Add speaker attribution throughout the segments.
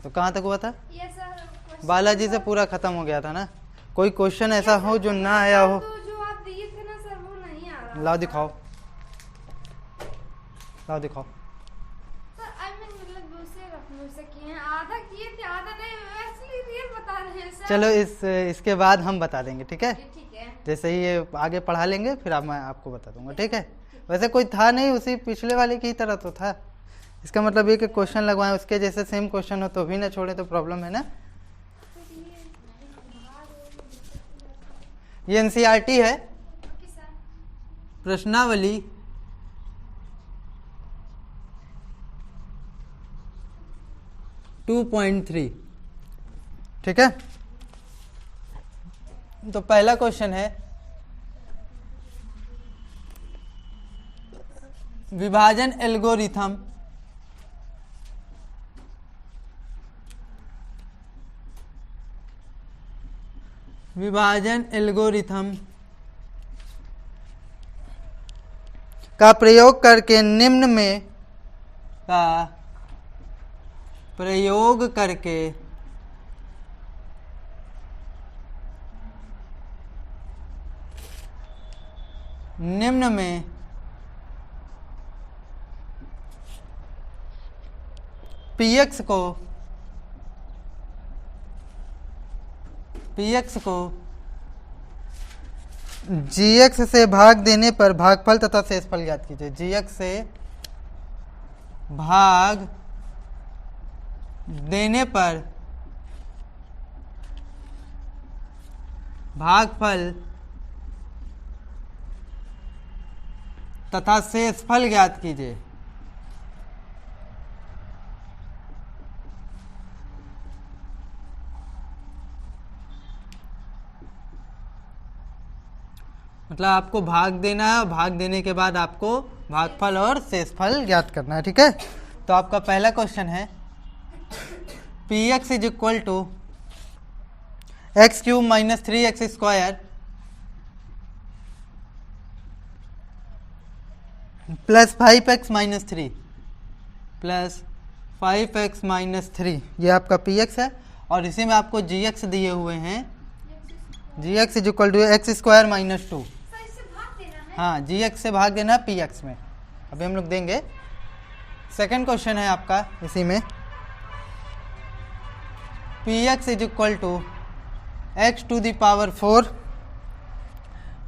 Speaker 1: तो कहाँ तक हुआ था?
Speaker 2: ये सर
Speaker 1: बालाजी से पूरा खत्म हो गया था ना। कोई क्वेश्चन ऐसा हो जो ना आया हो?
Speaker 2: तो जो आप दिए थे ना सर वो नहीं आ रहा।
Speaker 1: लाओ दिखाओ, लाओ दिखाओ।
Speaker 2: सर आई मीन मतलब दूसरे किए हैं, आधा किए थे आधा नहीं, एक्चुअली रियल बता रहे हैं सर।
Speaker 1: चलो इसके बाद हम बता देंगे, ठीक है?
Speaker 2: ठीक है।
Speaker 1: जैसे ही ये आगे पढ़ा लेंगे फिर मैं आपको बता दूंगा, ठीक है? वैसे कोई था नहीं, उसी पिछले वाले की ही तरह तो था। इसका मतलब ये कि क्वेश्चन लगवाएं उसके जैसे सेम क्वेश्चन हो तो भी ना छोड़े तो प्रॉब्लम है ना। ये एनसीईआरटी है,
Speaker 2: ओके सर।
Speaker 1: प्रश्नावली 2.3, ठीक है? तो पहला क्वेश्चन है विभाजन एल्गोरिथम का प्रयोग करके निम्न में पीएक्स को जीएक्स से भाग देने पर भागफल तथा शेषफल ज्ञात कीजिए। जीएक्स से भाग देने पर भागफल तथा शेषफल ज्ञात कीजिए। मतलब आपको भाग देना है और भाग देने के बाद आपको भागफल और शेषफल ज्ञात करना है, ठीक है? तो आपका पहला क्वेश्चन है p x is equal to x cube minus 3x square plus 5x minus 3 plus 5x minus 3, ये आपका पी एक्स है। और इसी में आपको जी एक्स दिए हुए हैं, G X is equal to X square minus 2। हाँ, जी एक्स से भाग देना पी एक्स में, अभी हम लोग देंगे। सेकंड क्वेश्चन है आपका इसी में p x is equal to x to the power 4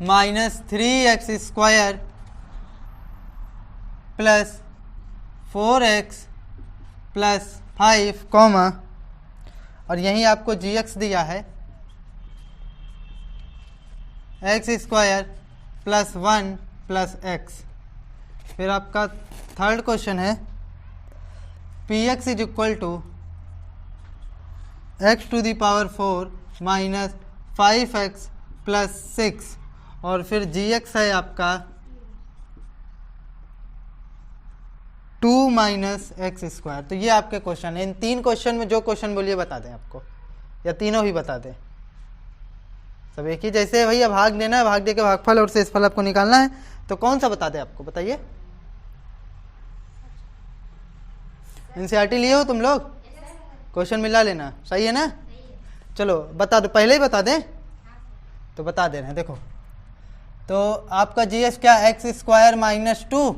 Speaker 1: minus 3x square plus 4x plus 5 comma, और यहीं आपको जी एक्स दिया है x square plus 1 plus x। फिर आपका थर्ड क्वेश्चन है p x is equal to x to the power 4 minus 5x plus 6, और फिर जी एक्स है आपका 2 माइनस एक्स स्क्वायर। तो ये आपके क्वेश्चन है। इन तीन क्वेश्चन में जो क्वेश्चन बोलिए बता दें आपको, या तीनों ही बता दें? सब एक ही जैसे भैया भाग देना है, भाग दे के भागफल और शेषफल आपको निकालना है, तो कौन सा बता दें आपको? बताइए। एनसीईआरटी लिए हो तुम लोग? क्वेश्चन मिला लेना, सही है ना? चलो बता दो, पहले ही बता दें तो बता दे रहे हैं। देखो तो आपका जी एस क्या, एक्स स्क्वायर माइनस 2,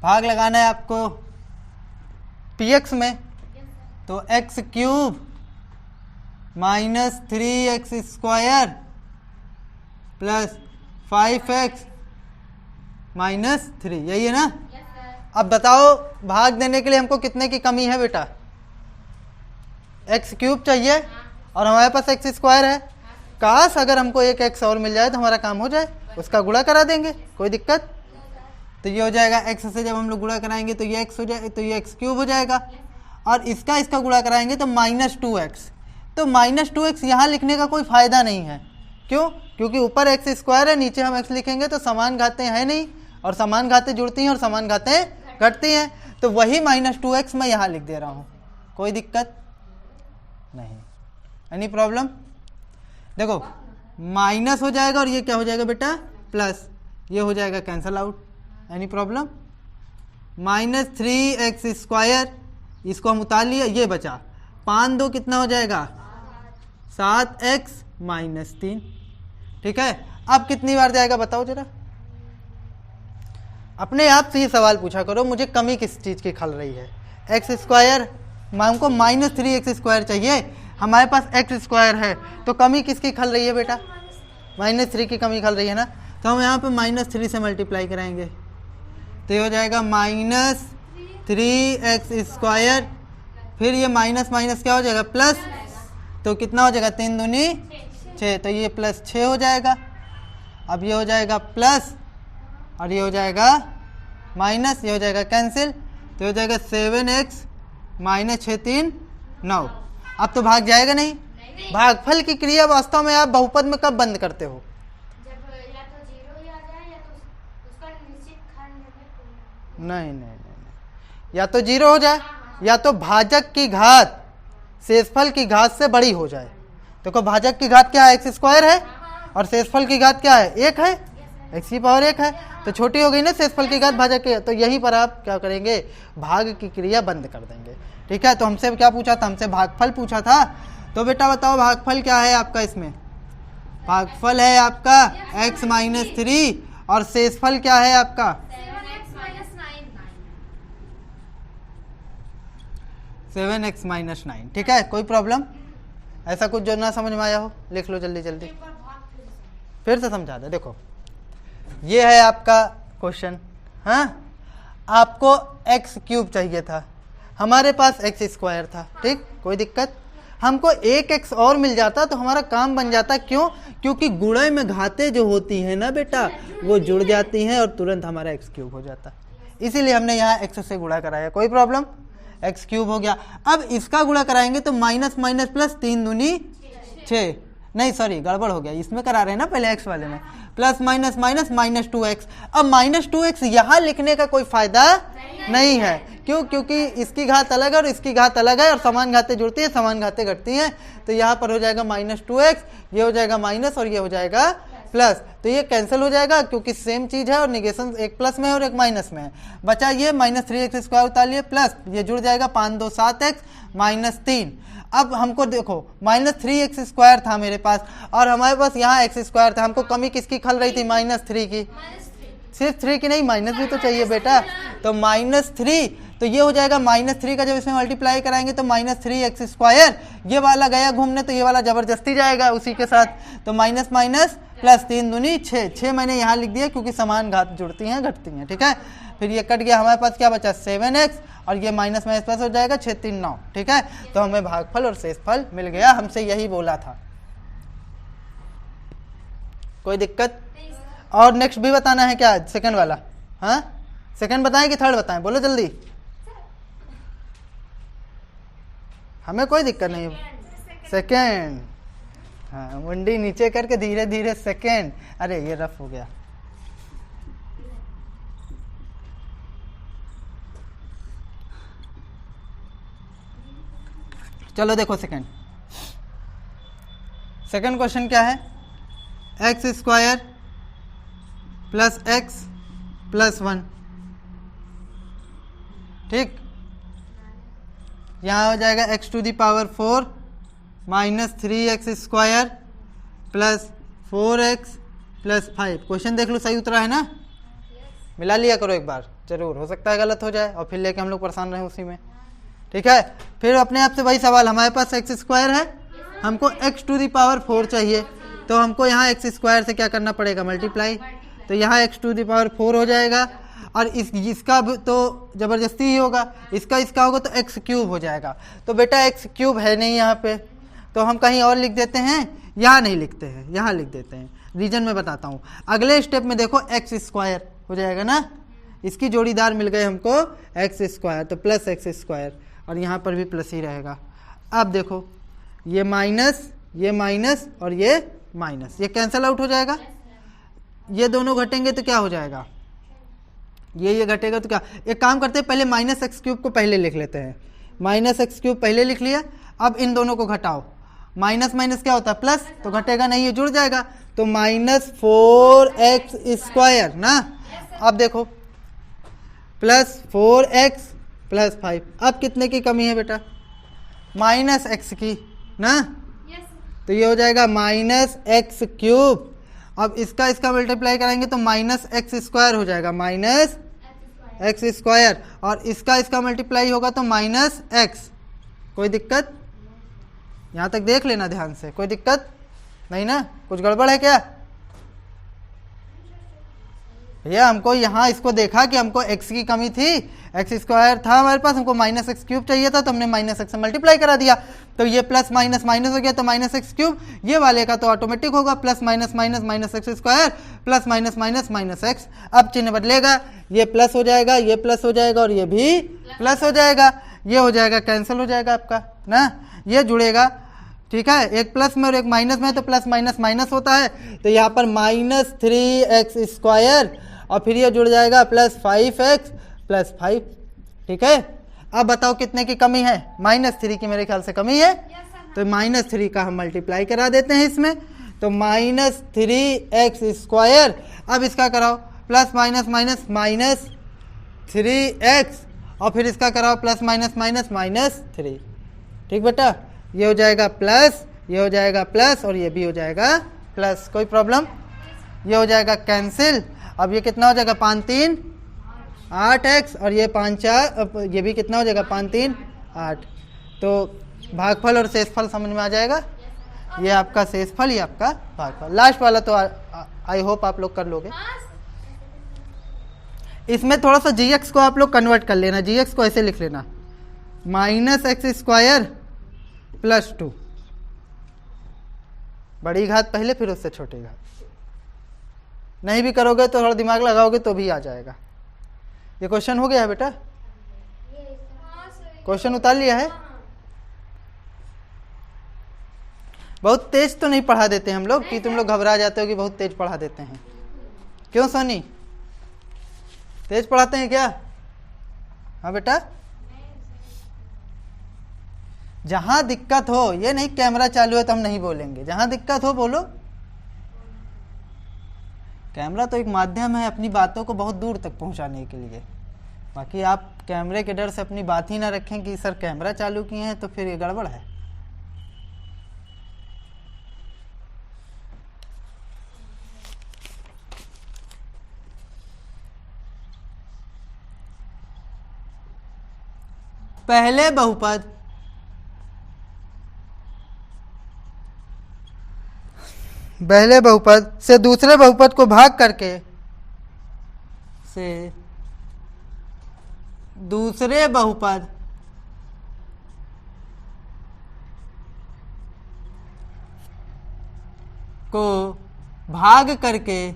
Speaker 1: भाग लगाना है आपको पी एक्स में, तो x cube minus 3x square plus 5x minus 3, यही है ना? अब बताओ भाग देने के लिए हमको कितने की कमी है बेटा? एक्स क्यूब चाहिए और हमारे पास एक्स स्क्वायर है। काश अगर हमको एक एक्स और मिल जाए तो हमारा काम हो जाए, उसका गुणा करा देंगे, कोई दिक्कत? तो ये हो जाएगा एक्स से जब हम लोग गुणा कराएंगे तो ये एक्स हो जाए, तो ये एक्स क्यूब हो जाएगा, और इसका गुणा कराएंगे तो माइनस 2x। तो माइनस 2x यहाँ लिखने का कोई फायदा नहीं है। क्यों? क्योंकि ऊपर एक्स स्क्वायर है, नीचे हम x लिखेंगे तो समान घातें हैं नहीं, और समान घातें जुड़ती हैं और समान घातें घटती हैं, तो वही माइनस 2x मैं यहाँ लिख दे रहा हूँ, कोई दिक्कत नहीं। Any problem? देखो माइनस हो जाएगा और ये क्या हो जाएगा बेटा, प्लस, ये हो जाएगा cancel out. Any problem? Minus 3x square, इसको हम उतार लिए, ये बचा 5 2 कितना हो जाएगा 7x माइनस 3। ठीक है, अब कितनी बार जाएगा बताओ जरा, अपने आप से ये सवाल पूछा करो, मुझे कमी किस चीज की खल रही है। एक्स स्क्वायर, हमको -3x² चाहिए, हमारे पास x स्क्वायर है, तो कमी किसकी खल रही है बेटा, -3 की कमी खल रही है ना। तो हम यहाँ पे -3 से मल्टीप्लाई कराएंगे, तो ये हो जाएगा -3x², फिर ये माइनस माइनस क्या हो जाएगा प्लस, तो कितना हो जाएगा 3 दूनी 6, तो ये +6 हो जाएगा। अब ये हो जाएगा प्लस और ये हो जाएगा माइनस, ये हो जाएगा कैंसिल, तो हो जाएगा 7x - 6 3 9। अब तो भाग जाएगा नहीं, भागफल की क्रिया वास्तव में आप बहुपद में कब बंद करते हो,
Speaker 2: जब या तो 0 ही आ जाए या तो उसका निश्चित खंड में
Speaker 1: नहीं, या तो 0 हो जाए या तो भाजक की घात शेषफल की घात से बड़ी हो जाए। देखो भाजक की घात क्या है, x² है, और शेषफल की घात क्या है 1 है, x⁴ है, तो छोटी हो गई ना शेषफल की घात भाजक की, तो यहीं पर आप क्या करेंगे, भाग की क्रिया बंद कर देंगे। ठीक है, तो हमसे क्या पूछा था, हमसे भागफल पूछा था, तो बेटा बताओ भागफल क्या है आपका, इसमें भागफल है आपका x - 3 और शेषफल क्या है आपका 7x - 9। ठीक है, कोई प्रॉब्लम, ऐसा कुछ जो ना समझ में आया हो लिख लो जल्दी जल्दी, फिर से समझा दे। देखो ये है आपका क्वेश्चन, हाँ आपको x³ चाहिए था, हमारे पास x² था, ठीक, कोई दिक्कत, हमको एक x और मिल जाता तो हमारा काम बन जाता। क्यों, क्योंकि गुणा में घातें जो होती हैं ना बेटा वो जुड़ जाती हैं और तुरंत हमारा x³ हो जाता, इसीलिए हमने यहाँ x से गुणा कराया। कोई प्रॉब्लम, x³ हो गया। अब इसका गुणा कराएंगे तो माइनस माइनस प्लस 3 दूनी 6, नहीं सॉरी गड़बड़ हो गया, इसमें करा रहे हैं ना पहले x वाले में, प्लस माइनस माइनस -2x। अब -2x यहाँ लिखने का कोई फायदा नहीं है, क्यों, क्योंकि इसकी घात अलग है और इसकी घात अलग है और समान घातें जुड़ती है समान घातें घटती हैं, तो यहाँ पर हो जाएगा -2x, ये हो जाएगा माइनस और ये हो जाएगा प्लस, तो ये कैंसिल हो जाएगा क्योंकि सेम चीज है और निगेशन एक प्लस में है और एक माइनस में है। बचा ये -3x² उतारिए प्लस, ये जुड़ जाएगा 5 2 7x - 3। अब हमको देखो -3x² था मेरे पास और हमारे पास यहाँ x² था, हमको कमी किसकी खल रही थी, -3 की, सिर्फ 3 की नहीं माइनस भी तो चाहिए बेटा, तो -3, तो ये हो जाएगा -3 का जब इसमें मल्टीप्लाई कराएंगे तो -3x², ये वाला गया घूमने तो ये वाला जबरदस्ती जाएगा उसी के साथ, तो माइनस माइनस प्लस 3 दूनी 6 मैंने यहाँ लिख दिया क्योंकि समान घात जुड़ती हैं घटती हैं। ठीक है, फिर ये कट गया, हमारे पास क्या बचा 7x और ये माइनस माइनस प्लस हो जाएगा 6 3 9। ठीक है, तो हमें भागफल और शेषफल मिल गया, हमसे यही बोला था। कोई दिक्कत, और नेक्स्ट भी बताना है क्या, सेकंड वाला, हाँ सेकंड बताएं कि थर्ड बताएं, बोलो जल्दी, हमें कोई दिक्कत नहीं, सेकंड, हाँ मुंडी नीचे करके धीरे धीरे सेकंड, अरे ये रफ हो गया। चलो देखो सेकंड क्वेश्चन क्या है, x² प्लस x प्लस 1, ठीक, यहाँ हो जाएगा x⁴ minus 3x² plus 4x plus 5। Question देख लो सही उतरा है ना, मिला लिया करो एक बार, जरूर हो सकता है गलत हो जाए और फिर लेके हम लोग परेशान रहे उसी में। ठीक है, फिर अपने आप से वही सवाल, हमारे पास x² है, हमको x⁴ चाहिए, तो हमको यहाँ x² से क्या करना पड़ेगा, मल्टीप्लाई, तो यहाँ x⁴ हो जाएगा और इसका तो जबरदस्ती ही होगा, इसका होगा तो x³ हो जाएगा। तो बेटा x³ है नहीं यहाँ पे, तो हम कहीं और लिख देते हैं, यहाँ नहीं लिखते हैं, यहाँ लिख देते हैं, रीजन में बताता हूँ। अगले स्टेप में देखो x² हो जाएगा ना, इसकी जोड़ीदार मिल गए हमको x², तो प्लस x² और यहाँ पर भी प्लस ही रहेगा। अब देखो ये माइनस और ये माइनस, ये कैंसल आउट हो जाएगा, ये दोनों घटेंगे तो क्या हो जाएगा, ये घटेगा तो क्या, एक काम करते हैं पहले -x³ को पहले लिख लेते हैं, -x³ पहले लिख लिया। अब इन दोनों को घटाओ, माइनस माइनस क्या होता है प्लस, तो घटेगा नहीं, ये जुड़ जाएगा, तो -4x² ना। अब देखो प्लस 4x प्लस 5, अब कितने की कमी है बेटा, माइनस एक्स की ना,
Speaker 2: यस
Speaker 1: तो ये हो जाएगा माइनस एक्स क्यूब। अब इसका मल्टीप्लाई कराएंगे तो माइनस एक्स स्क्वायर हो जाएगा, माइनस एक्स स्क्वायर, और इसका मल्टीप्लाई होगा तो माइनस एक्स। कोई दिक्कत? यहाँ तक देख लेना ध्यान से, कोई दिक्कत नहीं ना, कुछ गड़बड़ है क्या भैया? हमको यहाँ इसको देखा कि हमको x की कमी थी, एक्स स्क्वायर था हमारे पास, हमको माइनस एक्स क्यूब चाहिए था, तो हमने माइनस एक्स से मल्टीप्लाई करा दिया, तो ये प्लस माइनस माइनस हो गया, तो माइनस एक्स क्यूब। ये वाले का तो ऑटोमेटिक होगा plus minus minus minus x square plus minus minus minus x. अब चिन्ह बदलेगा, ये प्लस हो जाएगा, ये प्लस हो जाएगा, और ये भी प्लस हो जाएगा, ये हो जाएगा कैंसिल हो जाएगा आपका ना, ये जुड़ेगा, ठीक है, एक प्लस में और एक माइनस में, तो प्लस माइनस माइनस होता है, तो यहाँ पर माइनस 3x स्क्वायर, और फिर ये जुड़ जाएगा प्लस 5x प्लस 5, ठीक है। अब बताओ कितने की कमी है? -3 की मेरे ख्याल से कमी है, तो -3 का हम मल्टीप्लाई करा देते हैं इसमें, तो -3x स्क्वायर। अब इसका कराओ plus minus minus minus 3x, और फिर इसका कराओ प्लस माइनस माइनस -3, ठीक बेटा, ये हो जाएगा प्लस, ये हो जाएगा प्लस, और ये भी हो जाएगा प्लस, कोई प्रॉब्लम? ये हो जाएगा कैंसिल। अब ये कितना हो जाएगा? 5 3 8x, और ये 5 4, ये भी कितना हो जाएगा? 5 3 8। तो भागफल और शेषफल समझ में आ जाएगा, ये आपका शेषफल, ये आपका भागफल। लास्ट वाला तो आई होप आप लोग कर लोगे। इसमें थोड़ा सा gx को आप लोग कन्वर्ट कर लेना, gx को ऐसे लिख लेना, माइनस एक्स स्क्वायर प्लस 2, बड़ी घात पहले फिर उससे छोटी घात। नहीं भी करोगे तो थोड़ा दिमाग लगाओगे तो भी आ जाएगा। ये क्वेश्चन हो गया है बेटा, क्वेश्चन उतार लिया है। बहुत तेज तो नहीं पढ़ा देते हम लोग कि तुम लोग घबरा जाते हो कि बहुत तेज पढ़ा देते हैं। क्यों सोनी, तेज पढ़ाते हैं क्या? हाँ बेटा, जहां दिक्कत हो, ये नहीं कैमरा चालू है तो हम नहीं बोलेंगे, जहां दिक्कत हो बोलो। कैमरा तो एक माध्यम है अपनी बातों को बहुत दूर तक पहुंचाने के लिए, बाकी आप कैमरे के डर से अपनी बात ही ना रखें कि सर कैमरा चालू किए हैं तो फिर ये गड़बड़ है। पहले बहुपद से दूसरे बहुपद को भाग करके, से दूसरे बहुपद को भाग करके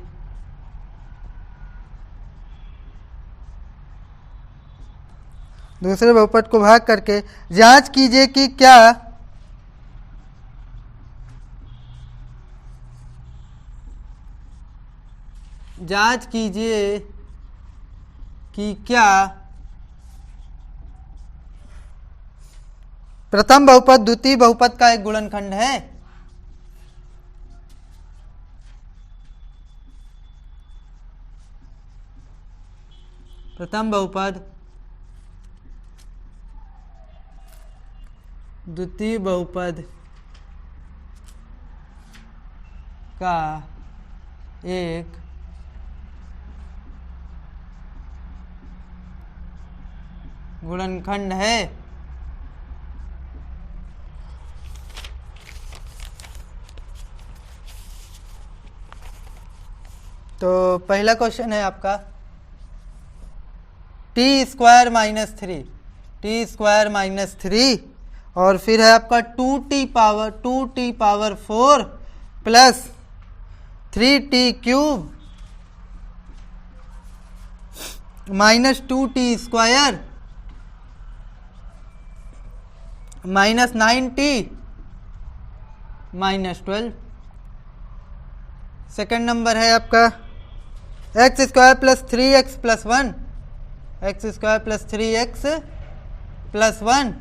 Speaker 1: दूसरे बहुपद को भाग करके जांच कीजिए कि क्या जांच कीजिए कि क्या प्रथम बहुपद द्वितीय बहुपद का एक गुणनखंड है। प्रथम बहुपद द्वितीय बहुपद का एक गुणनखंड है। तो पहला क्वेश्चन है आपका टी स्क्वायर माइनस 3 और फिर है आपका 2t power 4 plus 3t cube minus 2t square minus 9t minus 12। Second number है आपका x square plus 3x plus 1, x square plus 3x plus 1,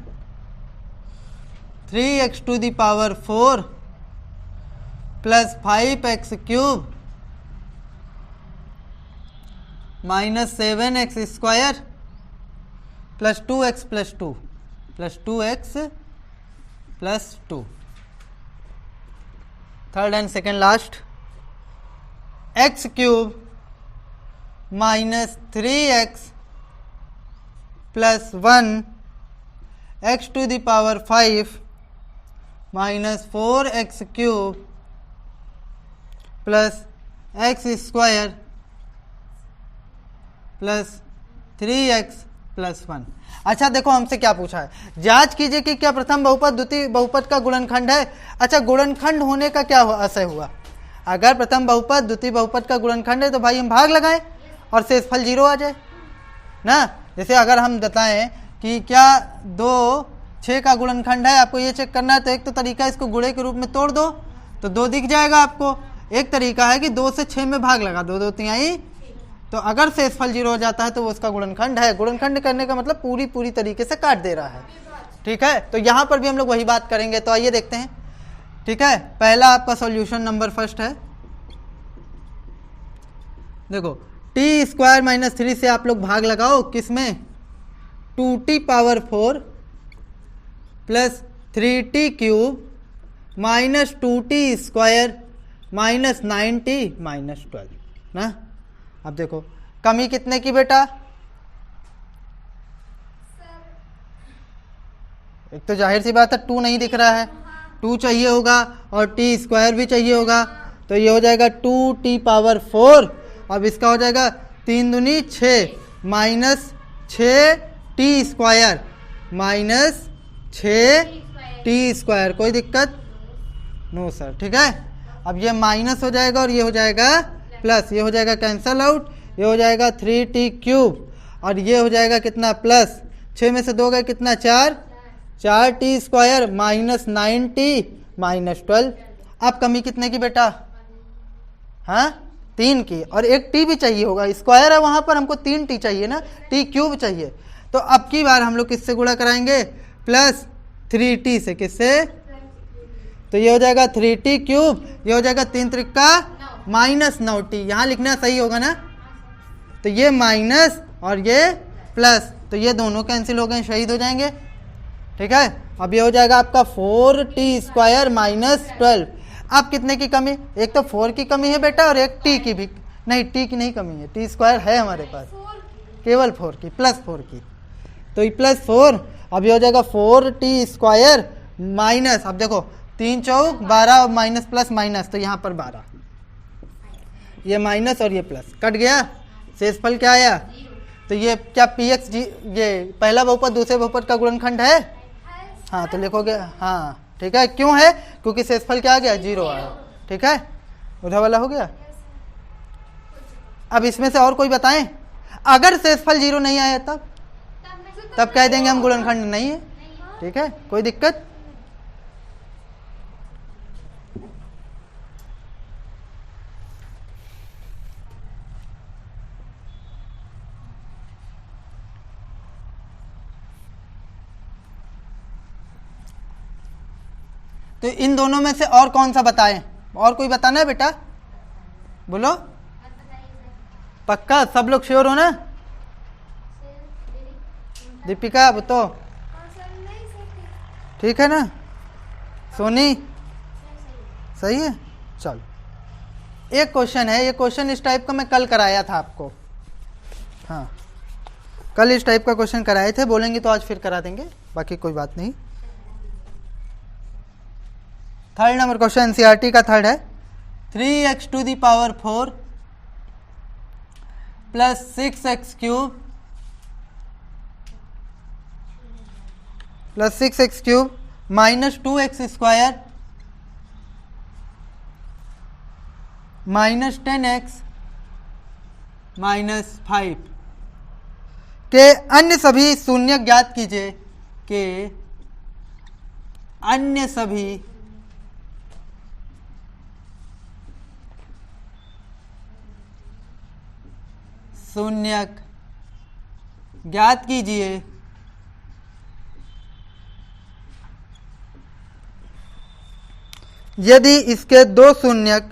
Speaker 1: 3x to the power 4 plus 5x cube minus 7x square plus 2x plus 2 plus 2x plus 2। Third and second last, x cube minus 3x plus 1 x to the power 5 minus 4x cube plus x square plus 3x plus 1। अच्छा देखो हमसे क्या पूछा है, जांच कीजिए कि क्या प्रथम बहुपद द्वितीय बहुपद का गुणनखंड है। अच्छा गुणनखंड होने का क्या आशय हुआ, अगर प्रथम बहुपद द्वितीय बहुपद का गुणनखंड है तो भाई हम भाग लगाएं और शेषफल 0 आ जाए ना। जैसे अगर हम बताएं कि क्या 2 6 का गुणनखंड है, आपको ये चेक करना है तो एक तो तरीका इसको गुणे के रूप में तोड़ दो तो 2 दिख जाएगा आपको। एक तरीका है कि 2 से 6 में भाग लगा दो, 2 तिहाई, तो अगर शेषफल 0 हो जाता है तो वो उसका गुणनखंड है। गुणनखंड करने का मतलब पूरी तरीके से काट दे रहा है, ठीक है। तो यहाँ पर भी हम लोग वही बात करेंगे, तो आइए देखते हैं, ठीक है। पहला आपका सॉल्यूशन नंबर फर्स्ट है, देखो टी स्क्वायर माइनस 3 से आप लोग भाग लगाओ किसमें, 2t power 4 plus 3t cube minus 2t square minus 9t minus 12 ना। अब देखो कमी कितने की बेटा, एक तो जाहिर सी बात है 2 नहीं दिख रहा है, 2 चाहिए होगा और t स्क्वायर भी चाहिए होगा, तो ये हो जाएगा 2t पावर 4। अब इसका हो जाएगा 3 दूनी 6 minus 6t square minus 6t square, कोई दिक्कत नो सर, ठीक है। अब ये माइनस हो जाएगा और ये हो जाएगा प्लस, ये हो जाएगा कैंसल आउट, ये हो जाएगा 3t क्यूब और ये हो जाएगा कितना प्लस 6 में से 2 गए कितना 4t square minus 9t minus 12। अब कमी कितने की बेटा, हाँ 3 की, और एक t भी चाहिए होगा, स्क्वायर है वहां पर, हमको 3t चाहिए ना, t क्यूब चाहिए। तो अब की बार हम लोग किससे गुणा कराएंगे, प्लस 3t से, किससे, तो ये हो जाएगा 3t क्यूब, ये हो जाएगा 3 त्रिका माइनस 9t, यहाँ लिखना सही होगा ना, तो ये माइनस और ये प्लस, तो ये दोनों कैंसिल हो गए, शहीद हो जाएंगे, ठीक है। अब ये हो जाएगा आपका 4t स्क्वायर माइनस 12। अब कितने की कमी, एक तो 4 की कमी है बेटा और एक t की भी नहीं, t की नहीं कमी है, t स्क्वायर है हमारे पास, केवल 4 की, प्लस 4 की, तो ये प्लस 4। अब ये हो जाएगा 4t स्क्वायर माइनस, अब देखो 3 चौक 12 माइनस प्लस माइनस, तो यहाँ पर 12, ये माइनस और ये प्लस कट गया, शेषफल क्या आया, तो ये क्या px ये पहला बहुपद दूसरे बहुपद का गुणनखंड है, हाँ तो लिखोगे, हाँ ठीक है, क्यों है, क्योंकि शेषफल क्या आ गया 0 आया, ठीक है। उधर वाला हो गया। अब इसमें से और कोई बताएं, अगर शेषफल 0 नहीं आया तब कह देंगे हम गुणनखंड नहीं है, ठीक है, कोई दिक्कत। तो इन दोनों में से और कौन सा बताएं, और कोई बताना है बेटा, बोलो, पक्का सब लोग श्योर हो ना, दीपिका वो तो ठीक है ना, सोनी सही है। चलो एक क्वेश्चन है, ये क्वेश्चन इस टाइप का मैं कल कराया था आपको, हाँ कल इस टाइप का क्वेश्चन कराए थे, बोलेंगे तो आज फिर करा देंगे, बाकी कोई बात नहीं। थर्ड नंबर क्वेश्चन एनसीईआरटी का थर्ड है, 3x to the power 4 plus 6x cube plus 6x cube minus 2x square minus 10x minus 5 के अन्य सभी शून्य ज्ञात कीजिए, के अन्य सभी शून्यक ज्ञात कीजिए यदि इसके दो शून्यक,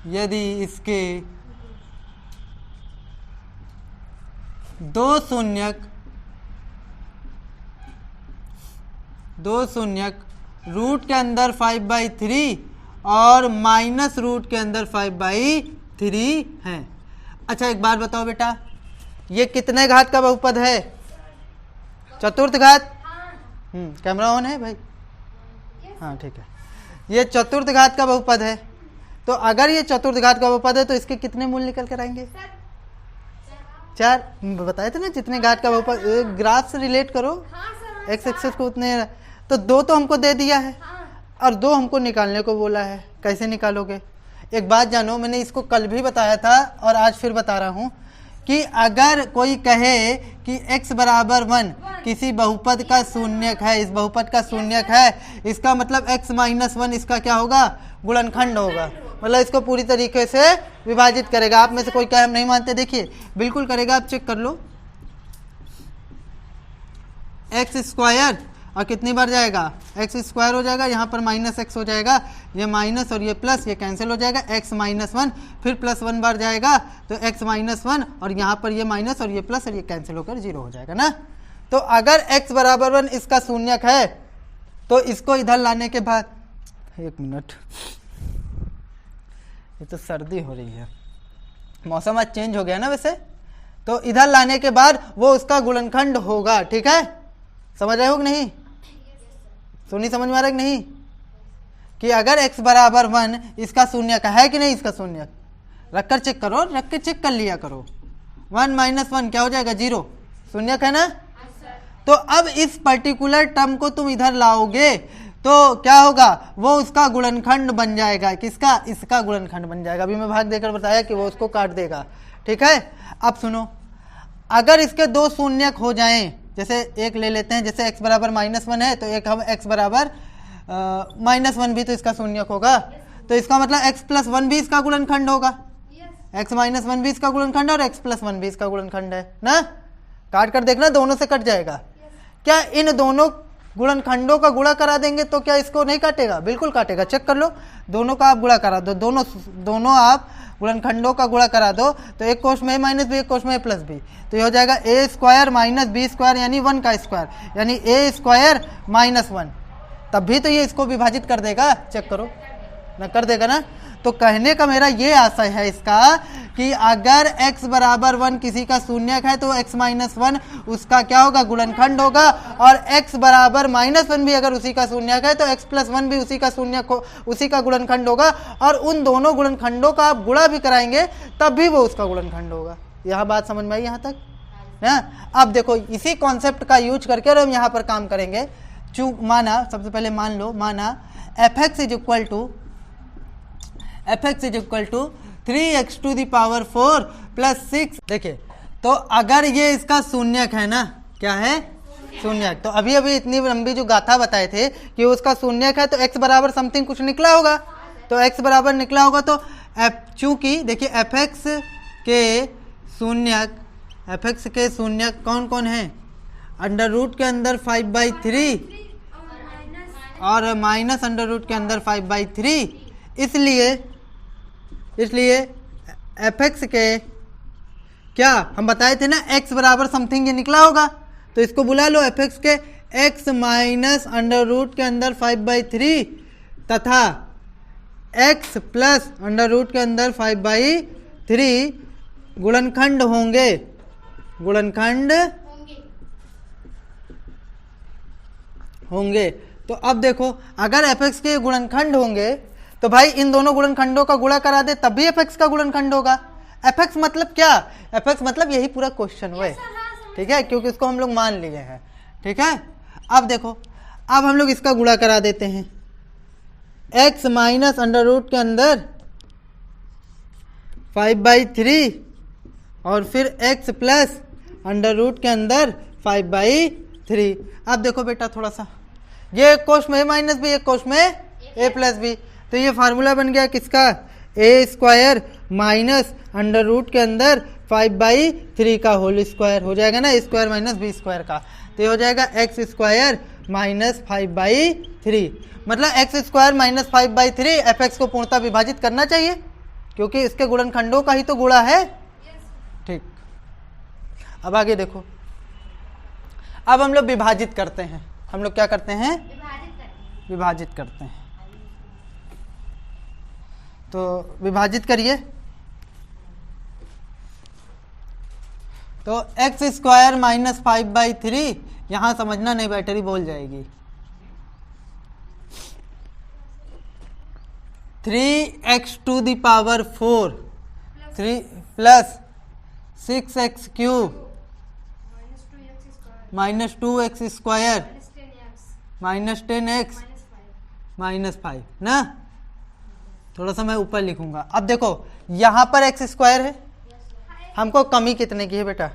Speaker 1: यदि इसके दो शून्यक दो शून्यक रूट के अंदर 5/3 और माइनस रूट के अंदर 5/3 है। अच्छा एक बात बताओ बेटा, ये कितने घात का बहुपद है? चतुर्थ घात। कैमरा ऑन है भाई? हाँ ठीक है। ये चतुर्थ घात का बहुपद है, तो अगर ये चतुर्थ घात का बहुपद है तो इसके कितने मूल निकल कर आएंगे? 4। बताए थे ना, जितने घात का बहुपद, ग्राफ से रिलेट करो एक्स एक्सिस को उतने। तो 2 तो हमको दे दिया है और 2 हमको निकालने को बोला है। कैसे निकालोगे? एक बात जानो, मैंने इसको कल भी बताया था और आज फिर बता रहा हूँ कि अगर कोई कहे कि x बराबर 1 किसी बहुपद का शून्यक है, इस बहुपद का शून्यक है, इसका मतलब x माइनस 1 इसका क्या होगा? गुणनखंड होगा। मतलब इसको पूरी तरीके से विभाजित करेगा। आप में से कोई क्या हम नहीं मानते? देखिए बिल्कुल करेगा, आप चेक कर लो। एक्स स्क्वायर और कितनी बार जाएगा? एक्स स्क्वायर हो जाएगा, यहाँ पर माइनस एक्स हो जाएगा, ये माइनस और ये प्लस, ये कैंसिल हो जाएगा, एक्स माइनस 1 फिर प्लस 1 बार जाएगा तो एक्स माइनस 1 और यहाँ पर ये माइनस और ये प्लस और ये कैंसिल होकर 0 हो जाएगा ना। तो अगर x बराबर 1 इसका शून्यक है तो इसको इधर लाने के बाद, एक मिनट, ये तो सर्दी हो रही है, मौसम आज चेंज हो गया ना वैसे, तो इधर लाने के बाद वो उसका गुणनखंड होगा। ठीक है, समझ रहे हो कि नहीं? सुनी समझ में आ रहा है कि नहीं? कि अगर x बराबर 1 इसका शून्यक है कि नहीं? इसका शून्यक रखकर चेक करो, रख के चेक कर लिया करो। 1 माइनस 1 क्या हो जाएगा? 0। शून्यक है ना? तो अब इस पर्टिकुलर टर्म को तुम इधर लाओगे तो क्या होगा? वो उसका गुणनखंड बन जाएगा। किसका? इसका गुणनखंड बन जाएगा। अभी मैं भाग देकर बताया कि वो उसको काट देगा। ठीक है, अब सुनो, अगर इसके 2 शून्यक हो जाएं, जैसे एक ले लेते हैं, जैसे x बराबर -1 है तो एक हम x बराबर -1 भी तो इसका शून्यक होगा, तो इसका मतलब x प्लस 1 भी इसका गुणनखंड होगा। x माइनस 1 भी इसका गुणनखंड है और x प्लस 1 भी इसका गुणनखंड है ना। काट कर देखना, दोनों से कट जाएगा। क्या इन दोनों गुणनखंडों का गुणा करा देंगे तो क्या इसको नहीं काटेगा? बिल्कुल काटेगा। चेक कर लो, दोनों का आप गुणा करा दो, दोनों आप गुणनखंडों का गुणा करा दो तो एक कोष में माइनस बी, एक कोष में प्लस बी, तो ये हो जाएगा ए स्क्वायर माइनस बी स्क्वायर यानी 1 का स्क्वायर, यानी ए स्क्वायर माइनस 1। तब भी तो ये इसको विभाजित कर देगा। चेक करो ना, कर देगा ना। तो कहने का मेरा ये आशय है इसका कि अगर x बराबर 1 किसी का शून्यक है तो x माइनस 1 उसका क्या होगा? गुणनखंड होगा, और x बराबर -1 भी अगर उसी का शून्यक है तो x प्लस 1 भी उसी का शून्यक उसी का गुणनखंड होगा, और उन दोनों गुणनखंडों का आप गुणा भी कराएंगे तब भी वो उसका गुणनखंड होगा। यह बात समझ में आई यहाँ तक ना? अब देखो इसी कॉन्सेप्ट का यूज करके और हम यहाँ पर काम करेंगे। माना, सबसे पहले मान लो, माना fx is equal to 3x⁴ plus 6। देखिए, तो अगर ये इसका शून्यक है ना, क्या है? शून्यक। तो अभी अभी इतनी लंबी जो गाथा बताए थे कि उसका शून्यक है तो x बराबर समथिंग कुछ निकला होगा, तो x बराबर निकला होगा तो चूंकि देखिए fx के शून्यक कौन कौन है? अंडर रूट के अंदर 5/3 और माइनस अंडर रूट के अंदर 5/3। इसलिए fx के क्या हम बताए थे ना, x बराबर समथिंग ये निकला होगा, तो इसको बुला लो fx के x माइनस अंडर रूट के अंदर 5/3 तथा x प्लस अंडर रूट के अंदर 5/3 गुणनखंड होंगे। तो अब देखो, अगर fx के गुणनखंड होंगे तो भाई इन दोनों गुणनखंडों का गुणा करा दे तब भी fx का गुणनखंड होगा। fx मतलब क्या? fx मतलब यही पूरा क्वेश्चन हुआ है। ठीक है, क्योंकि इसको हम लोग मान लिए हैं। ठीक है, अब देखो, अब हम लोग इसका गुणा करा देते हैं। x माइनस अंडर रूट के अंदर 5/3 और फिर x प्लस अंडर रूट के अंदर 5/3। अब देखो बेटा, थोड़ा सा ये एक कोष में माइनस बी, एक कोष में a प्लस बी, तो ये फार्मूला बन गया किसका? ए स्क्वायर माइनस अंडर रूट के अंदर 5/3 का होल स्क्वायर हो जाएगा ना, स्क्वायर माइनस बी स्क्वायर का, तो ये हो जाएगा एक्स स्क्वायर माइनस 5/3। मतलब एक्स स्क्वायर माइनस 5/3 fx को पूर्णतः विभाजित करना चाहिए क्योंकि इसके गुणनखंडों का ही तो गुणा है। ठीक, अब आगे देखो, अब हम लोग विभाजित करते हैं। हम लोग क्या करते हैं, विभाजित करते हैं। तो विभाजित करिए, तो एक्स स्क्वायर माइनस 5/3, यहां समझना नहीं बैटरी बोल जाएगी। 3x to the power 4 3 plus 6x cube minus 2x square minus 10x minus 5 ना। थोड़ा सा मैं ऊपर लिखूंगा। अब देखो यहां पर x स्क्वायर है, हमको कमी कितने की है बेटा,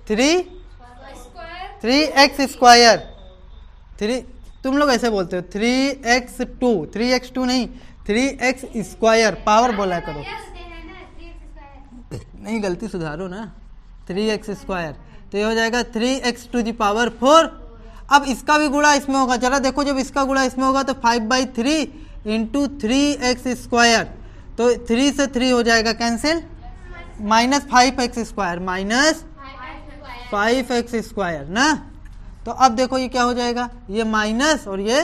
Speaker 1: 3x स्क्वायर। 3 तुम लोग ऐसे बोलते हो 3x2 नहीं 3x स्क्वायर, पावर बोला करो, नहीं गलती सुधारो ना। 3x स्क्वायर, तो ये हो जाएगा 3x टू द पावर 4। अब इसका भी गुणा इसमें होगा, जरा देखो जब इसका गुणा इसमें होगा तो 5/3 इंटू 3x स्क्वायर, तो 3 से 3 हो जाएगा cancel, minus 5x square minus 5x square ना। तो अब देखो ये क्या हो जाएगा, ये माइनस और ये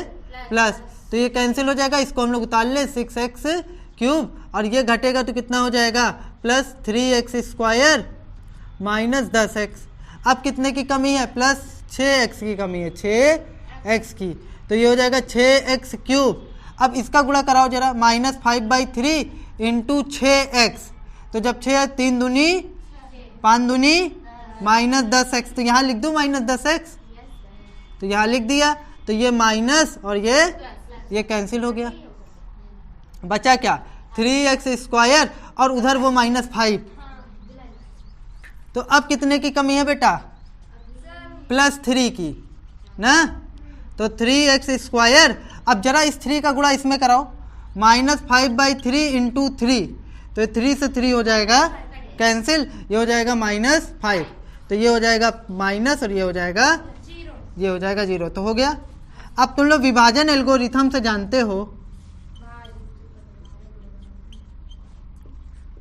Speaker 1: प्लस, तो ये कैंसिल हो जाएगा, इसको हम लोग उतार ले 6x क्यूब, और ये घटेगा तो कितना हो जाएगा plus 3x square minus 10x। अब कितने की कमी है, प्लस 6x की कमी है, 6x की, तो ये हो जाएगा 6x क्यूब। अब इसका गुणा कराओ जरा, माइनस 5/3 इंटू 6x, तो जब 6 3 दूनी 5 दूनी माइनस 10x, तो यहाँ लिख दूँ माइनस 10x, तो यहाँ लिख दिया, तो ये माइनस और ये कैंसिल हो गया, बचा क्या 3x स्क्वायर और उधर वो माइनस 5। तो अब कितने की कमी है बेटा, प्लस 3 की ना, तो 3x स्क्वायर। अब जरा इस 3 का गुणा इसमें कराओ, माइनस 5/3 इंटू 3, तो 3 से 3 हो जाएगा कैंसिल, ये हो जाएगा माइनस 5, तो ये हो जाएगा माइनस और ये हो जाएगा 0, तो हो गया। अब तुम लोग विभाजन एल्गोरिथम से जानते हो,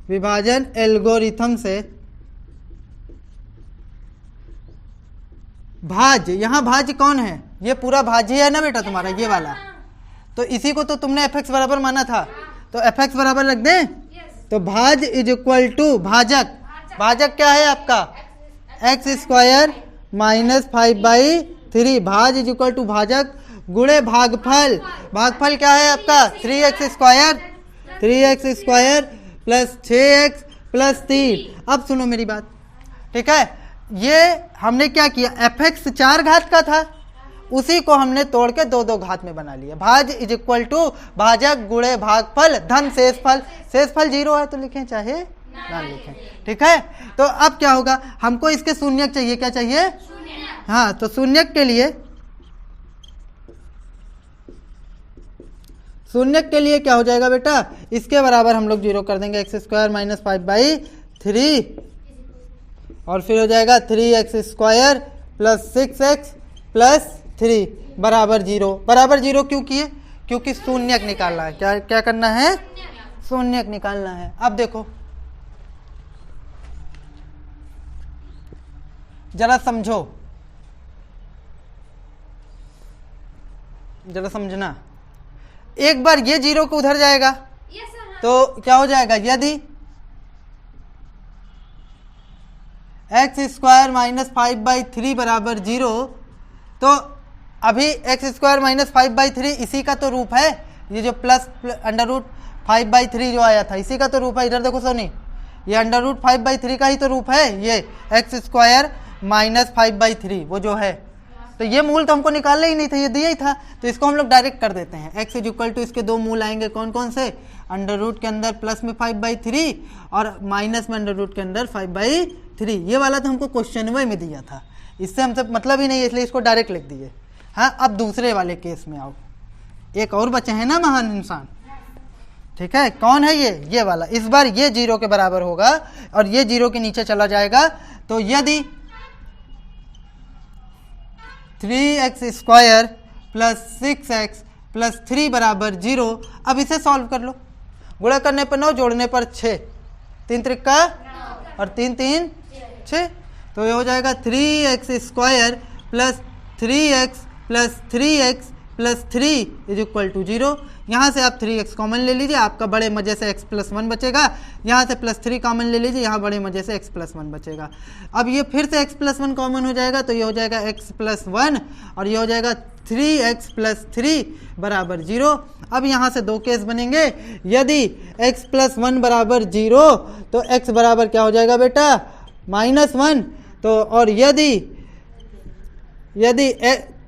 Speaker 1: विभाजन एल्गोरिथम से भाज्य, यहां भाज्य कौन है, ये पूरा भाज्य है ना बेटा तुम्हारा ये वाला, तो इसी को तो तुमने fx बराबर माना था, तो fx बराबर रख दें, तो भाज्य इज इक्वल टू भाजक, भाजक क्या है आपका एक्स स्क्वायर माइनस 5/3, भाज्य इज इक्वल टू भाजक गुणे भागफल, भागफल क्या है आपका 3x square plus 6x plus 3। अब सुनो मेरी बात, ठीक है, ये हमने क्या किया, fx 4 घात का था, उसी को हमने तोड़ के 2 घात में बना लिया। भाज्य इज इक्वल टू भाजक गुणे भागफल धन शेषफल, शेषफल 0 है तो लिखें चाहे ना लिखें, ठीक है। तो अब क्या होगा, हमको इसके शून्यक चाहिए, क्या चाहिए, हाँ, तो शून्यक के लिए क्या हो जाएगा बेटा, इसके बराबर हम लोग 0 कर देंगे, एक्स स्क्वायर माइनस 5/3 और फिर हो जाएगा 3x square plus 6x plus 3 बराबर 0। बराबर 0 क्यों किए, क्योंकि शून्यक निकालना है, क्या करना है, शून्यक निकालना है। अब देखो जरा समझो, जरा समझना, एक बार ये 0 को उधर जाएगा तो क्या हो जाएगा, यदि एक्स स्क्वायर माइनस 5/3 बराबर 0, तो अभी एक्स स्क्वायर माइनस 5/3 इसी का तो रूप है, ये जो प्लस अंडर रूट 5/3 जो आया था इसी का तो रूप है। इधर देखो सोनी, ये अंडर रूट 5/3 का ही तो रूप है, ये एक्स स्क्वायर माइनस 5/3 वो जो है, तो ये मूल तो हमको निकालना ही नहीं था, ये दिया ही था, तो इसको हम लोग डायरेक्ट कर देते हैं। एक्स इज इक्वल टू इसके 2 मूल आएंगे, कौन कौन से, अंडर रूट के अंदर प्लस में 5/3 और माइनस में अंडर रूट के अंदर 5/3। ये वाला तो हमको क्वेश्चन में दिया था, इससे हमसे मतलब ही नहीं है, इसलिए इसको डायरेक्ट लिख दिए। हाँ, अब दूसरे वाले केस में आओ, एक और बचे हैं ना महान इंसान, ठीक है, कौन है ये वाला। इस बार ये 0 के बराबर होगा और ये 0 के नीचे चला जाएगा, तो यदि 3x square plus 6x plus 3 बराबर 0, अब इसे सॉल्व कर लो, गुणा करने पर 9, जोड़ने पर 6, 3 त्रिका और 3 3 6, तो ये हो जाएगा 3x square plus 3x plus 3x plus 3 is equal to 0। यहाँ से आप 3x कॉमन ले लीजिए, आपका बड़े मजे से x प्लस 1 बचेगा। यहाँ से प्लस 3 कॉमन ले लीजिए, यहाँ बड़े मजे से x प्लस 1 बचेगा। अब ये फिर से x प्लस 1 कॉमन हो जाएगा, तो ये हो जाएगा x प्लस 1 और ये हो जाएगा 3x प्लस 3 बराबर 0। अब यहाँ से दो केस बनेंगे, यदि x प्लस 1 बराबर 0 तो x बराबर क्या हो जाएगा बेटा, -1। तो और यदि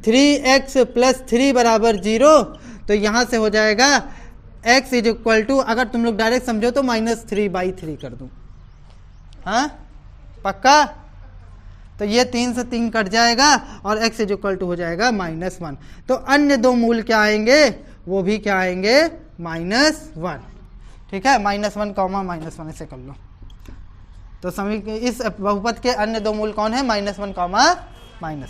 Speaker 1: 3x प्लस 3 बराबर 0 तो यहाँ से हो जाएगा x इज इक्वल टू, अगर तुम लोग डायरेक्ट समझो तो -3/3 कर दूं। हाँ पक्का? तो ये 3 से 3 कट जाएगा और x इज इक्वल टू हो जाएगा -1। तो अन्य दो मूल क्या आएंगे, वो भी क्या आएंगे, -1। ठीक है, -1 कॉमा -1 ऐसे कर लो। तो इस बहुपद के अन्य दो मूल कौन है, -1 कॉमा -1।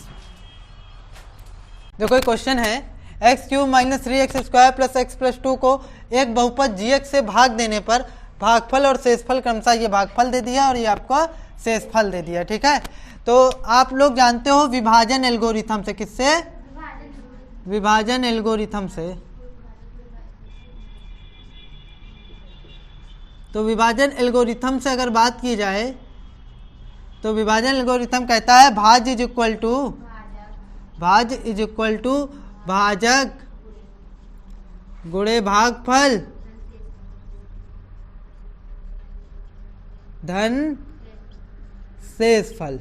Speaker 1: देखो एक क्वेश्चन है, x³ - 3x² plus x plus 2 को एक बहुपद gx से भाग देने पर भागफल और शेषफल क्रमशः, ये भागफल दे दिया और ये आपका शेषफल दे दिया। ठीक है, तो आप लोग जानते हो विभाजन एल्गोरिथम से, किससे, विभाजन एल्गोरिथम से। तो विभाजन एल्गोरिथम से अगर बात की जाए तो विभाजन एल्गोरिथम कहता है भाज्य इज इक्वल टू भाजक गुणे भागफल धन शेषफल।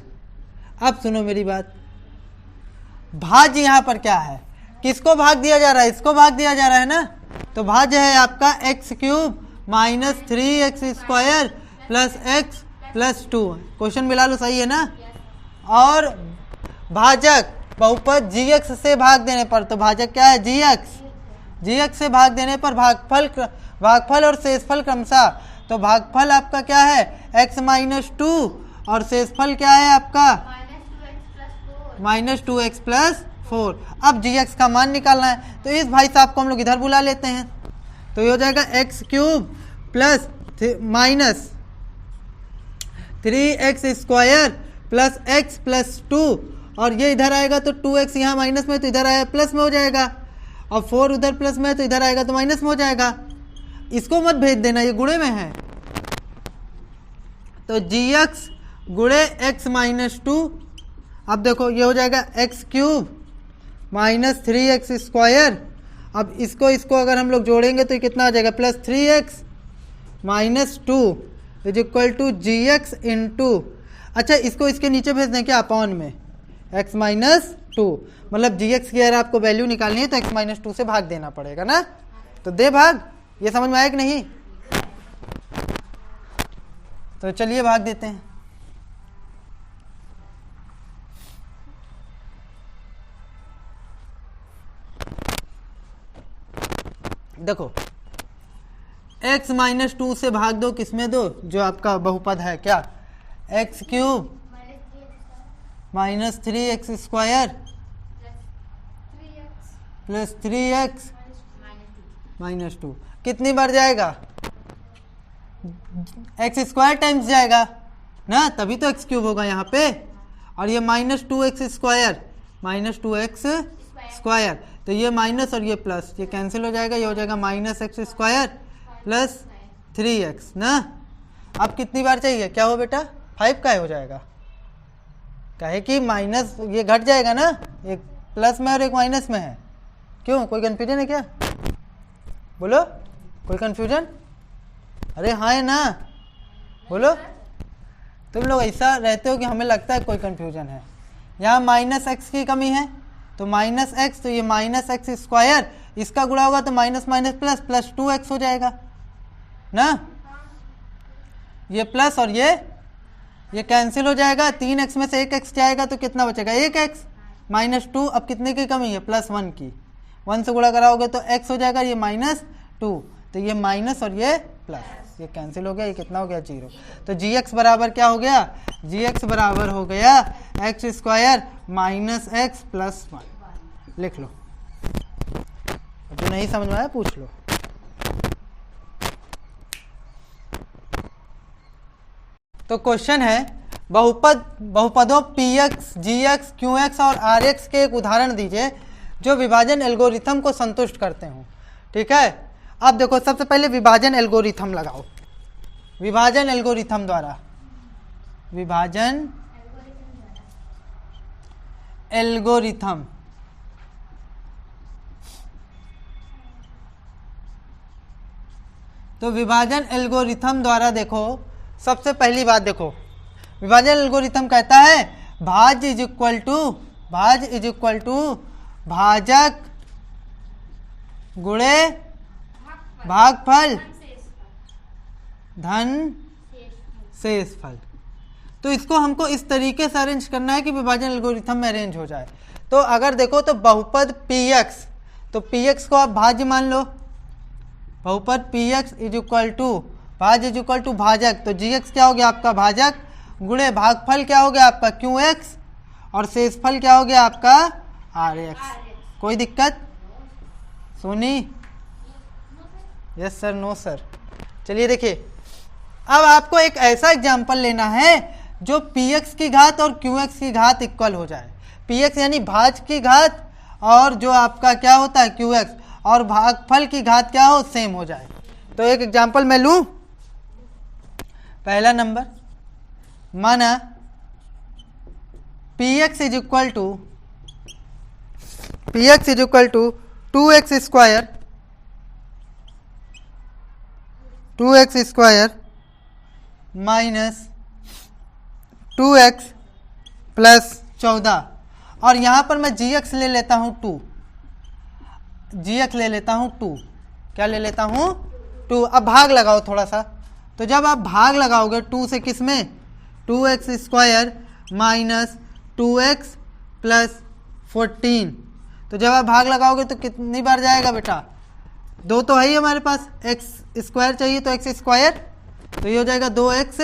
Speaker 1: अब सुनो मेरी बात, भाज्य यहां पर क्या है, किसको भाग दिया जा रहा है, इसको भाग दिया जा रहा है ना। तो भाज्य है आपका x³ - 3x² plus x plus 2। Question मिला लो, सही है ना। और भाजक बहुपद gx से भाग देने पर, तो भाजक क्या है, gx से भाग देने पर भागफल और शेषफल क्रमशः। तो भागफल आपका क्या है, x - 2 और शेषफल क्या है आपका -2x प्लस 4। अब gx का मान निकालना है, तो इस भाई साहब को हम लोग इधर बुला लेते हैं। तो ये हो जाएगा x³ plus -3x² plus x plus 2 और ये इधर आएगा तो 2x यहाँ माइनस में, तो इधर आया प्लस में हो जाएगा, और 4 उधर प्लस में, तो इधर आएगा तो माइनस में हो जाएगा। इसको मत भेज देना, ये गुणे में है। तो gx गुणे x - 2। अब देखो ये हो जाएगा x³ - 3x²। अब इसको अगर हम लोग जोड़ेंगे तो ये कितना आ जाएगा, plus 3x - 2 is equal to gx into, अच्छा इसको इसके नीचे भेज दें क्या, अपॉन में x - 2, मतलब gx की अगर आपको वैल्यू निकालनी है तो x - 2 से भाग देना पड़ेगा ना। तो दे भाग, ये समझ में आया कि नहीं। तो चलिए भाग देते हैं। देखो x - 2 से भाग दो, किसमें दो, जो आपका बहुपद है क्या, x³ - 3x² प्लस 3x - 2 कितनी बार जाएगा, x² टाइम्स जाएगा ना, तभी तो x³ होगा यहाँ पे। और ये -2x², तो ये माइनस और ये प्लस, ये कैंसिल हो जाएगा, ये हो जाएगा -x² प्लस 3x ना। अब कितनी बार चाहिए, क्या हो बेटा, 5 का हो जाएगा, काहे कि माइनस ये घट जाएगा ना, एक प्लस में और एक माइनस में है। क्यों, कोई कंफ्यूजन है क्या, बोलो, कोई कंफ्यूजन, अरे हाँ है ना, बोलो। तुम लोग ऐसा रहते हो कि हमें लगता है कोई कंफ्यूजन है। यहाँ -x की कमी है, तो -x, तो ये -x², इसका गुणा होगा तो minus minus plus, plus 2x हो जाएगा ना। ये प्लस और ये कैंसिल हो जाएगा, 3x में से 1x जाएगा तो कितना बचेगा, 1x -2। अब कितने की कमी है, +1 की, 1 से गुणा कराओगे तो x हो जाएगा, ये -2, तो ये माइनस और ये प्लस, ये कैंसिल हो गया, ये कितना हो गया, 0। तो gx बराबर क्या हो गया, gx बराबर हो गया x² - x प्लस 1। लिख लो, जो नहीं समझ में आया पूछ लो। तो क्वेश्चन है बहुपदों px, gx, qx और rx के एक उदाहरण दीजिए जो विभाजन एल्गोरिथम को संतुष्ट करते हो। ठीक है, अब देखो सबसे पहले विभाजन एल्गोरिथम लगाओ। विभाजन एल्गोरिथम द्वारा, विभाजन एल्गोरिथम, तो विभाजन एल्गोरिथम द्वारा देखो सबसे पहली बात देखो, विभाजन एल्गोरिथम कहता है भाज्य इज इक्वल टू भाजक गुणे भागफल धन शेषफल। तो इसको हमको इस तरीके से अरेंज करना है कि विभाजन एल्गोरिथम में अरेंज हो जाए। तो अगर देखो तो बहुपद px, तो px को आप भाज्य मान लो, बहुपद px इज इक्वल टू भाज्य इज इक्वल टू भाजक, तो gx क्या हो गया आपका भाजक गुणे भागफल क्या हो गया आपका qx और शेषफल क्या हो गया आपका rx। कोई दिक्कत Soni? Yes sir, no sir. चलिए देखिए, अब आपको एक ऐसा एग्जाम्पल लेना है जो px की घात और qx की घात इक्वल हो जाए। px यानी भाज्य की घात और जो आपका क्या होता है qx और भागफल की घात क्या हो सेम हो जाए। तो एक एग्जाम्पल मैं लूं, पहला नंबर, माना px is equal to 2x square minus 2x plus 14, और यहाँ पर मैं gx ले लेता हूँ 2, क्या ले लेता हूँ 2। अब भाग लगाओ थोड़ा सा, तो जब आप भाग लगाओगे 2 से किस में 2x square minus 2x plus 14, तो जब आप भाग लगाओगे तो कितनी बार जाएगा बेटा, 2 तो है ही हमारे पास, x स्क्वायर चाहिए तो x स्क्वायर, तो ये हो जाएगा 2x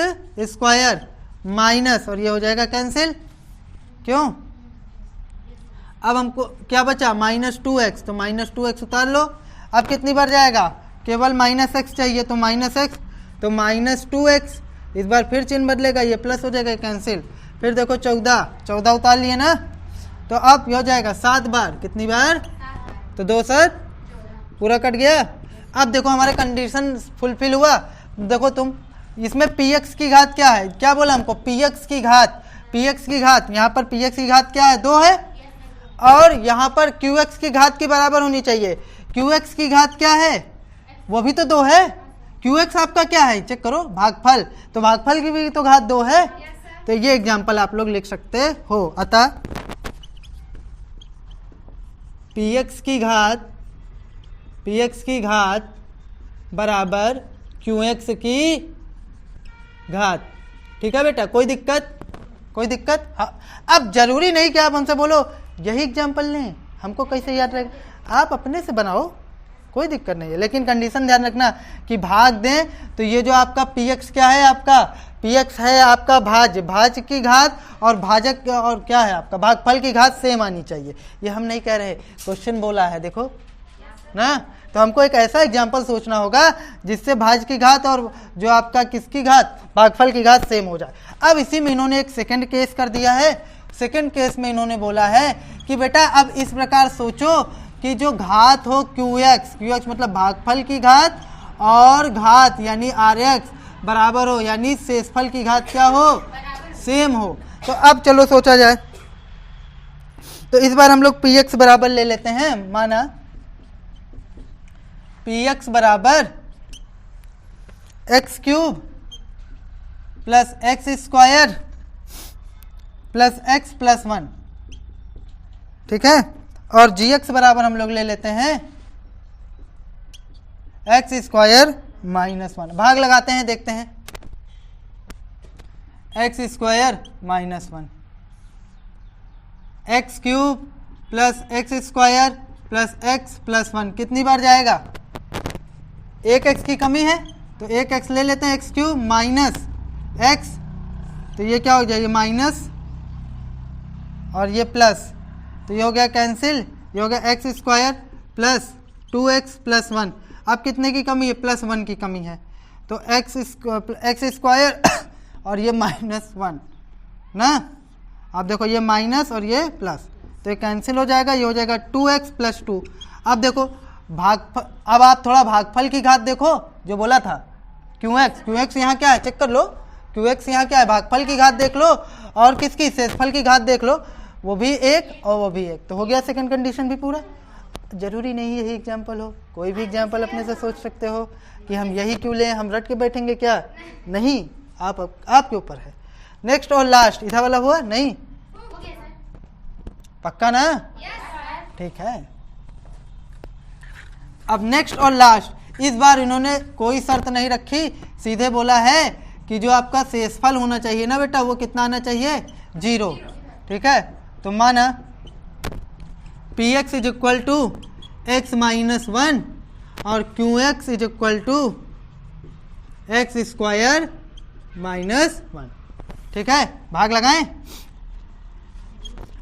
Speaker 1: स्क्वायर माइनस, और ये हो जाएगा कैंसिल, क्यों। अब हमको क्या बचा माइनस 2x, तो माइनस 2x उतार लो। अब कितनी बार जाएगा, केवल माइनस x चाहिए तो माइनस x, तो माइनस 2x, इस बार फिर चिन्ह बदलेगा, ये प्लस हो जाएगा कैंसिल। फिर देखो 14 उतार लिए ना, तो अब ये हो जाएगा 7 बार, कितनी बार, तो 2 7 पूरा कट गया। अब देखो हमारा कंडीशन फुलफिल हुआ। देखो तुम इसमें px की घात क्या है, क्या बोला हमको, px की घात, यहाँ पर px की घात क्या है 2 है, और यहाँ पर qx की घात के बराबर होनी चाहिए। qx की घात क्या है, वो भी तो 2 है। qx आपका क्या है, चेक करो, भागफल, तो भागफल की भी तो घात 2 है। तो ये एग्जाम्पल आप लोग लिख सकते हो। अतः px की घात बराबर qx की घात। ठीक है बेटा, कोई दिक्कत। हाँ, अब जरूरी नहीं कि आप हमसे बोलो यही एग्जाम्पल लें, हमको कैसे याद रहेगा, आप अपने से बनाओ, कोई दिक्कत नहीं है, लेकिन कंडीशन ध्यान रखना कि भाग दें तो ये जो आपका px क्या है, आपका px है आपका भाज्य की घात, और भाजक और क्या है आपका भागफल की घात सेम आनी चाहिए। ये हम नहीं कह रहे, क्वेश्चन बोला है देखो ना, तो हमको एक ऐसा एग्जाम्पल सोचना होगा जिससे भाज्य की घात और जो आपका किसकी घात भागफल की घात सेम हो जाए। अब इसी में इन्होंने एक सेकंड केस कर दिया है। सेकंड केस में इन्होंने बोला है कि बेटा अब इस प्रकार सोचो कि जो घात हो qx मतलब भागफल की घात, और घात यानी rx बराबर हो, यानी शेषफल की घात क्या हो, सेम हो। तो अब चलो सोचा जाए, तो इस बार हम लोग px बराबर ले लेते हैं, माना px बराबर x cube plus x square plus x plus 1, ठीक है, और gx बराबर हम लोग ले लेते हैं x स्क्वायर माइनस 1। भाग लगाते हैं, देखते हैं, x square minus 1, x cube plus x square plus x plus 1 कितनी बार जाएगा, एक x की कमी है तो एक x ले लेते हैं, एक्स क्यूब माइनस x, तो ये क्या हो जाएगा माइनस, और ये प्लस, तो ये हो गया कैंसिल, ये हो गया x square plus 2x plus 1। अब कितने की कमी है, प्लस 1 की कमी है, तो एक्स स्क्वायर और ये माइनस 1, ना। अब देखो ये माइनस और ये प्लस, तो ये कैंसिल हो जाएगा, ये हो जाएगा 2x + 2। अब देखो अब आप थोड़ा भागफल की घात देखो जो बोला था QX यहाँ क्या है, चेक कर लो। QX यहाँ क्या है, भागफल की घात देख लो, और किसकी, शेषफल की घात देख लो, वो भी 1 और वो भी 1, तो हो गया सेकंड कंडीशन भी पूरा। जरूरी नहीं यही एग्जाम्पल हो, कोई भी एग्जाम्पल अपने से सोच सकते हो कि हम यही क्यों लें, हम रट के बैठेंगे क्या, नहीं, आपके ऊपर है। नेक्स्ट और लास्ट, इधर वाला हुआ नहीं, पक्का ना, ठीक है। अब नेक्स्ट और लास्ट, इस बार इन्होंने कोई शर्त नहीं रखी, सीधे बोला है कि जो आपका शेषफल होना चाहिए ना बेटा, वो कितना आना चाहिए, 0, ठीक है। तो माना Px = x - 1 और Qx = x² - 1, ठीक है। भाग लगाएं,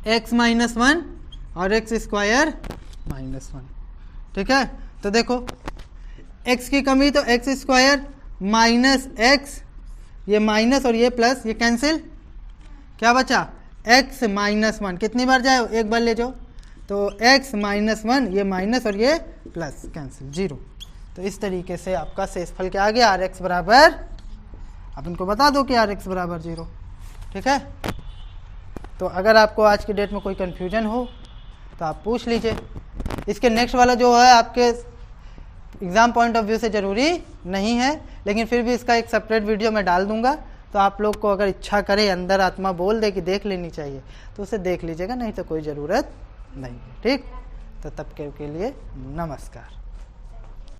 Speaker 1: x - 1 और x² - 1, ठीक है। तो देखो x की कमी तो x² - x, ये माइनस और ये प्लस, ये कैंसिल, क्या बचा, x - 1, कितनी बार जाए, एक बार ले जाओ, तो x - 1, ये माइनस और ये प्लस, कैंसिल, 0। तो इस तरीके से आपका शेषफल क्या आ गया, Rx बराबर, आप इनको बता दो कि Rx बराबर 0, ठीक है। तो अगर आपको आज की डेट में कोई कन्फ्यूजन हो तो आप पूछ लीजिए। इसके नेक्स्ट वाला जो है आपके एग्ज़ाम पॉइंट ऑफ व्यू से ज़रूरी नहीं है, लेकिन फिर भी इसका एक सेपरेट वीडियो मैं डाल दूंगा, तो आप लोग को अगर इच्छा करे, अंदर आत्मा बोल दे कि देख लेनी चाहिए, तो उसे देख लीजिएगा, नहीं तो कोई ज़रूरत नहीं है, ठीक। तो तब के लिए नमस्कार।